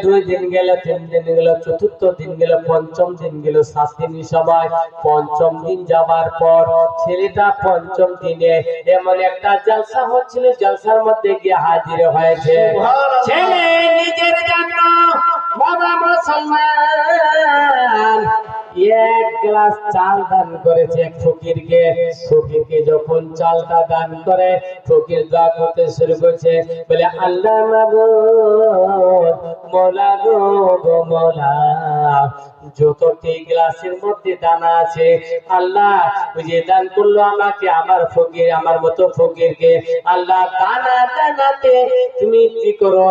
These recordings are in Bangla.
2 দিন গেল, 3 দিন গেল, চতুর্থ দিন গেল, পঞ্চম দিন গেল, 7 দিনই সময়। পঞ্চম দিন যাবার পর ছেলেটা পঞ্চম দিনে এমন একটা জলসা হচ্ছিল, জলসার মধ্যে গিয়ে হাজির হয়েছে। ছেলে নিজের জন্য বাবা মুসলমান 1 গ্লাস চাল দান করেছে এক ফকিরকে। ফকিরকে যখন চালটা দান করে, ফকির দোয়া করতে শুরু করছে, বলে আল্লাহ মাবুদ, মওলা গো মওলা, যতটি গ্লাসের মধ্যে দানা আছে আল্লাহ, ওই যে দান করলো আমাকে, আমার ফকির, আমার মতো ফকিরকে, আল্লাহ দানা দানাতে তুমি কি করো,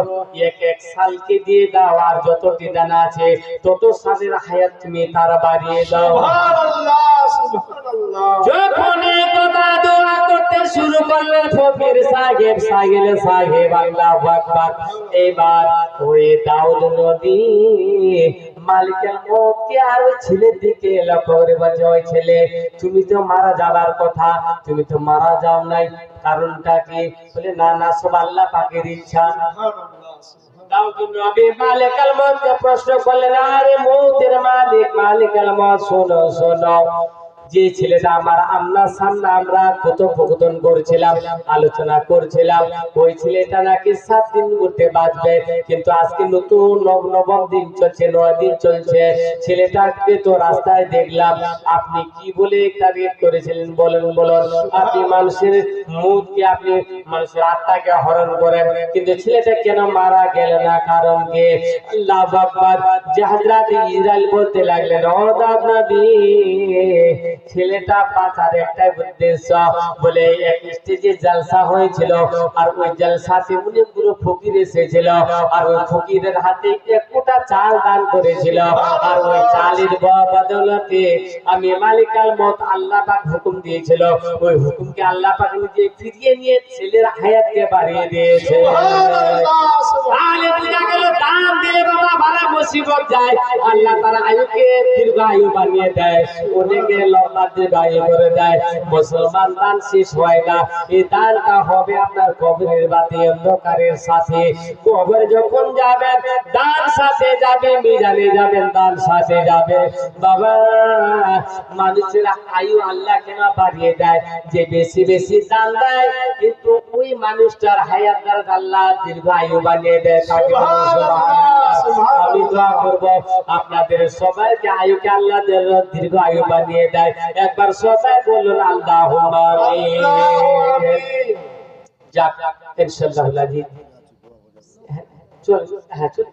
এক এক সালকে দিয়ে দাও, আর যতটি দানা আছে তত সালের হায়াত তুমি তার বাড়িয়ে দাও। সুবহানাল্লাহ, সুবহানাল্লাহ। যখন এই কথা দোয়া করতে শুরু করলেন ফকির সাহেব, সাহেব আল্লাহু আকবার। এবার ওই দাউদ নবী মালিকের মতকে আর ওই ছেলের দিকে লক্ষ্য করে বলছে, ওই ছেলে, তুমি তো মারা যাবার কথা, তুমি তো মারা যাও নাই, কারণটা কি? বলে না না, সব আল্লাহ পাকের ইচ্ছা। দাউদ নবী মালিকুল মউতকে প্রশ্ন করলেন, আরে মউতের মালিক, মালিকুল মউত, শোনো শোনো, যে ছেলেটা আমার আম্মার সামনে আমরা কথোপকথন করছিলাম, আলোচনা করছিলাম, ওই ছেলেটা নাকি 7 দিন করতে বাঁচবে, কিন্তু আজকে নতুন নবম দিন চলছে, 9 দিন চলছে, ছেলেটাকে তো রাস্তায় দেখলাম, আপনি কি বলে টার্গেট করেছিলেন বলেন বলুন? আপনি মানুষের মুখকে, আপনি মানুষের আত্মাকে হরণ করেন, কিন্তু ছেলেটা কেন মারা গেল না? কারণ কি? আল্লাহু আকবার। যে হযরত ইসরাইল বলতে লাগলেন, ও দাউদ নবী, ছেলেটা বাঁচার একটাই উদ্দেশ্য, বলে এক স্টেজে জলসা হয়েছিল, আর ওই জলসাতে অনেকগুলো ফকির এসেছিল, আর ওই ফকিরের হাতে 1 কোটা চাল দান করেছিল, আর ওই চালের বদৌলতে আমি মালিকুল মউত আল্লাহ পাক হুকুম দিয়েছিল, ওই হুকুমকে আল্লাহ পাক নিজে ফিরিয়ে নিয়ে ছেলের হায়াতকে বাড়িয়ে দিয়েছে। সুবহানাল্লাহ, তাহলে বুঝা গেল দান দিলে বাবা বড় মুসিবত যায়, আল্লাহ তাআলা আয়ুকে দীর্ঘায়ু বানিয়ে দেয়, অনেকে লম্বা দীর্ঘায়ু করে দেয়। মুসলমান দান শেষ হয় না, এই দানটা হবে আপনার কবরের বাতি অন্ধকারের সাথে। কবরে যখন যাবেন দান সাথে যাবে, মিজানে যাবেন দান সাথে যাবে। বাবা, মানুষের আয়ু আল্লাহ কেন বাড়িয়ে দেয়? যে বেশি বেশি দান দেয়, কিন্তু ওই মানুষটার হায়াত আল্লাহ দীর্ঘায়ু বানিয়ে দেয়। আমি দোয়া করব আপনাদের সবাইকে আয়ুকে আল্লাহ দীর্ঘ আয়ু বানিয়ে দেয়। একবার সবাই বলুন আল্লাহুম্মা আমিন। যাক, ইনশাআল্লাহ আজিজ চল, হ্যাঁ চল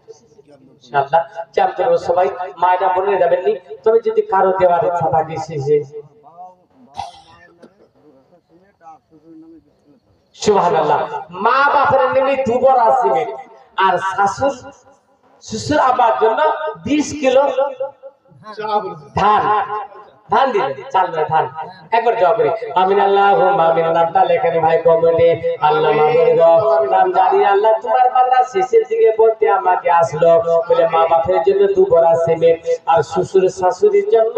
ইনশাআল্লাহ। চাপ দেব সবাই, মায়েরা বলে যাবেন নি, তবে যদি কারো দেওয়ার ইচ্ছা থাকে শেষে। সুবহানাল্লাহ। মা বাপের নামে 2 বড় সিমেন্ট, আর শ্বশুর আবার জন্য 20 কিলো ধান, ধান দিলেন, চাল না ধান। একবার জবাব করি আমিন। আল্লাহুম্মা আমিন। নামটা লেখেন ভাই কমেন্টে, আল্লাহ মাবুদ নাম জানি আল্লাহ, তোমার বান্দা শেষের দিকে বলতে আমাকে আসলো, বলে মা বাপের জন্য 2 বড়া সিমেন্ট, আর শ্বশুর শাশুড়ির জন্য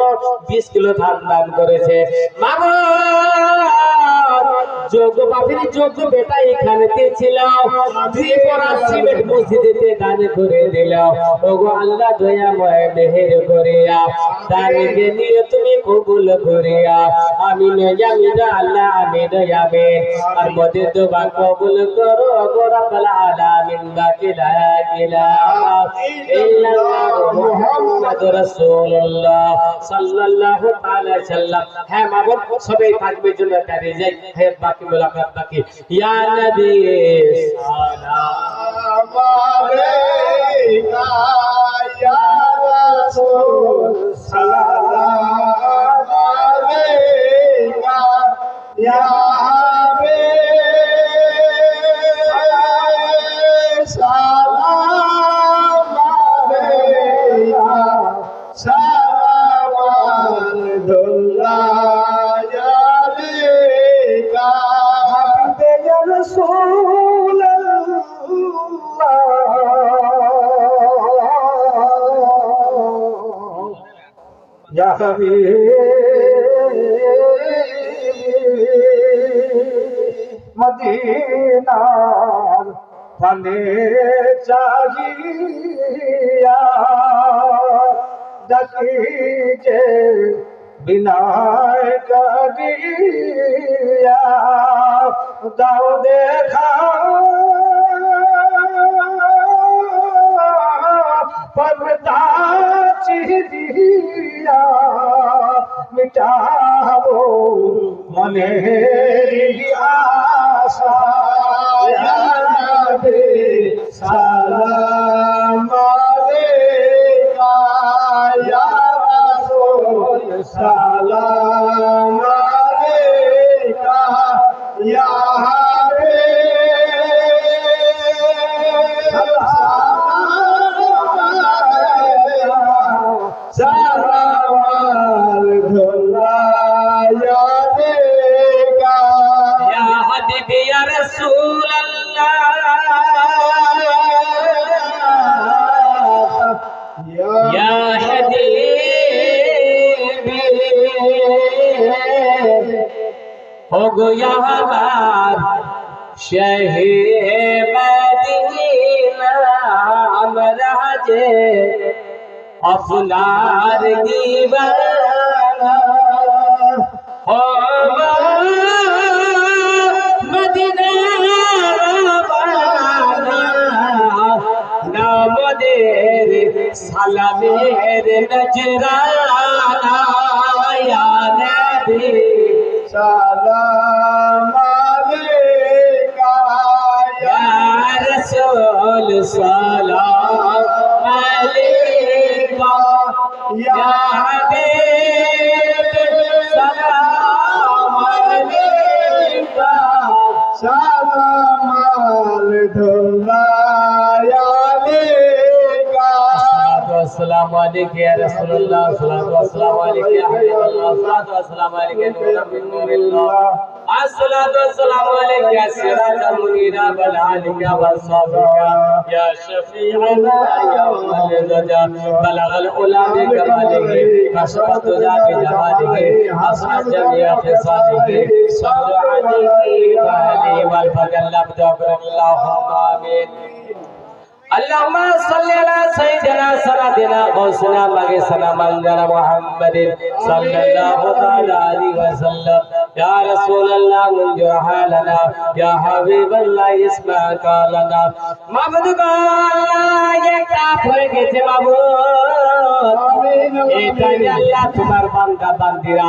20 কিলো ধান দান করেছে। মাবুদ, যোগ্য বাপের যোগ্য বেটা এখানেতে ছিল, 2 বড়া সিমেন্ট মসজিদেতে দান করে দিল। ওগো আল্লাহ দয়াময় মেহের করিয়া দানকে নিয়ে তুমি কবুল করিয়া আমিন আমিন আল্লাহ আমিন আমিন। আর মদের দোয়া কবুল করো গো রব্বুল আলামিন। বাকি লা ইলাহা ইল্লাল্লাহ মুহাম্মাদুর রাসূলুল্লাহ সাল্লাল্লাহু আলাইহি ওয়াসাল্লাম। হ্যাঁ মা বোন, সবাই থাকবে জন্য তারে যাই, হ্যাঁ বাকি মোলাকাত বাকি। ইয়া নবী সালাম আলাইকা, ইয়া রাসূল সালাম আলাইকা, ইয়া হাবিব সালাম আলাইকা, সালাম আলাইকুল্লাহ ইয়া আলাইকা, হাবিব ইয়া রাসূল ইয়া হাবিব মদিনার পানে চাহি ডাকি যে বিনয় করিয়া দাও দেখা পর্বতা চিরিয়া মিটাবো মনের আশা ইয়া নবী সালাম আলাইকা ইয়া রাসূল সালাম আলাইকা ইয়া رسول الله يا حبيبي हो गया हमार शहर मदीना हमरा जे अपनार दीवाना हो मदीना नामदेर सालामेर नजराना या नबी সালাম আলাইকা या रसूल सलाम अलैका या हबीब सलाम अलैका সালাম আলাইকা अस्सलामु अलैका या रसूलुल्लाह अस्सलामु अलैका या हबीबल्लाह अस्सलामु अलैका नूरन मिन नूरिल्लाह अस्सलामु अलैका या सिराजल मुनीरा वल आलिका वस्साबिका या शफीअना यौमल रजा बलगल उला बिकमालिहि कशफत तुजा बिजमालिहि हसनत जमिया फिसालिहि सल्लु अलैहि व आलिहि वल फजल्लब तक़ब्बलल्लाहु आमीन اللهم صل على سيدنا سيدنا غوثنا مغيثنا منجنا محمد صلى الله تعالى عليه وسلم يا رسول الله منجر حالنا يا حبيب الله اسمع قالنا معبود الله ये काफ হয়ে গেছে মাবুদ এটাই আল্লাহ তোমার বান্দা বান্দিরা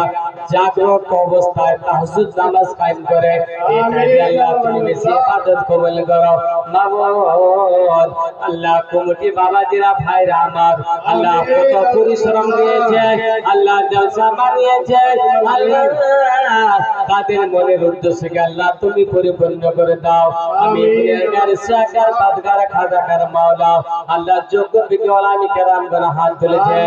জাগ্রত অবস্থায় তাহাজ্জুদ নামাজ কায়েম করে এটাই আল্লাহ তুমি বেশি ইবাদত কবুল করো মাবুদ আল্লাহ কমিটি বাবাজিরা ভাইরা আমার আল্লাহ কত পরিশ্রম দিয়েছে আল্লাহ জলসা বানিয়েছে আল্লাহ তাদের মনের উদ্দেশ্যকে আল্লাহ তুমি পরিপূর্ণ করে দাও আমি গুনাহগার সাকার বাদগার খাজাকার মাওলা আল্লাহ যোগ্য বিজ্ঞানী কেরামগণ হাত তুলেছে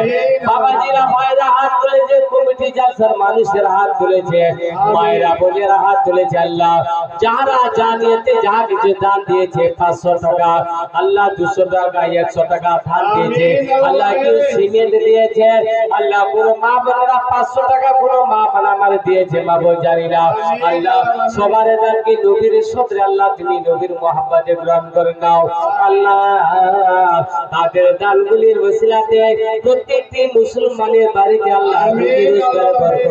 বাবাজিরা ভাইরা হাত তুলেছে কমিটি জলসার মানুষের হাত তুলেছে মায়েরা বোনেরা হাত তুলেছে আল্লাহ যারা জানিয়েতে যা কিছু দান দিয়েছে 500 টাকা আল্লাহ 200 টাকা 100 টাকা দান দিয়েছে আল্লাহ কেউ সিমেন্ট দিয়েছে আল্লাহ পুরো মা বোনেরা 500 টাকা পুরো মা বোনা আমারে দিয়েছে মা বউ জানি না আল্লাহ সবার দানকে নবীর সদরে আল্লাহ তুমি নবীর মহব্বতে গ্রহণ করে নাও আল্লাহ তাদের দানগুলির ওসিলাতে প্রত্যেকটি মুসলমানের বাড়িতে আল্লাহ রুজি রোজগার বরকত